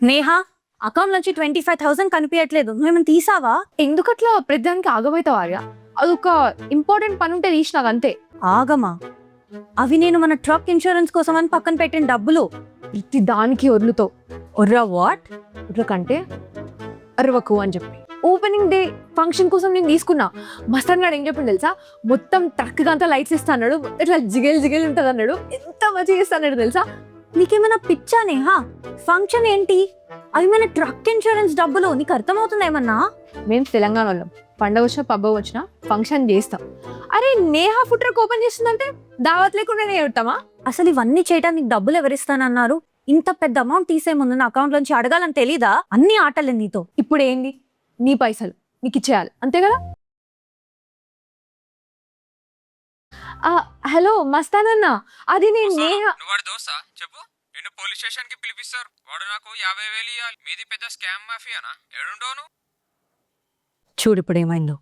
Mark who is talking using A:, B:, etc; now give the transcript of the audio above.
A: Neha, account నుంచి 25,000 కనిపించట్లేదు. నువ్వేమైనా తీసావా?
B: ఎందుకట్లా ప్రతిదానికి ఆగమవుతావు ఆర్య? అదొక ఇంపార్టెంట్ పని ఉంటే తీసి నాకు అంతే.
A: ఆగమా? అవి నేను మన ట్రక్ ఇన్సూరెన్స్ కోసం అని పక్కన పెట్టిన డబ్బులు.
B: ప్రతి దానికి వదులుతావు.
A: ఒర్రా వాట్?
B: ఉర్రకంటే అరవకు అని చెప్పి ఓపెనింగ్ డే ఫంక్షన్ కోసం నేను తీసుకున్నా. మస్తాన్ గారు ఏం చెప్పిండు తెలుసా? మొత్తం ట్రక్ అంతా లైట్స్ ఇస్తా అన్నాడు, ఇట్లా జిగేల్ జిగేల్ ఉంటుంది అన్నాడు. ఎంత మంచిగా ఇస్తా అన్నాడు తెలుసా?
A: నీకేమైనా పిచ్చా నేహా? ఫంక్షన్ ఏంటి? అవి మన ట్రక్ ఇన్సూరెన్స్ డబ్బులు. నీకు అర్థమవుతుంది ఏమన్నా?
B: మేము తెలంగాణ వాళ్ళం, పండగ వచ్చినా పబ్బ వచ్చినా ఫంక్షన్ చేస్తాం. అరే నేహా ఫుడ్ ట్రక్ ఓపెన్ చేస్తుందంటే దావత్ లేకుండానే చెప్తామా?
A: అసలు ఇవన్నీ చేయడానికి డబ్బులు ఎవరిస్తానన్నారు? ఇంత పెద్ద అమౌంట్ తీసే ముందు నా అకౌంట్ నుంచి అడగాలని తెలీదా? అన్ని ఆటలే నీతో.
B: ఇప్పుడు ఏంది? నీ పైసలు నీకు ఇచ్చేయాలి అంతే కదా? హలో మస్తాన్ అన్న, అది నేను నేహా.
C: వాడు దోస్తా చెప్పు. నిన్ను పోలీస్ స్టేషన్ కి పిలిపిస్తారు. వాడు నాకు 50,000 ఇవ్వాలి. మీది పెద్ద స్కామ్ మాఫియానా? ఏడుండోను?
A: చూడు ఇప్పుడు ఏమైందో.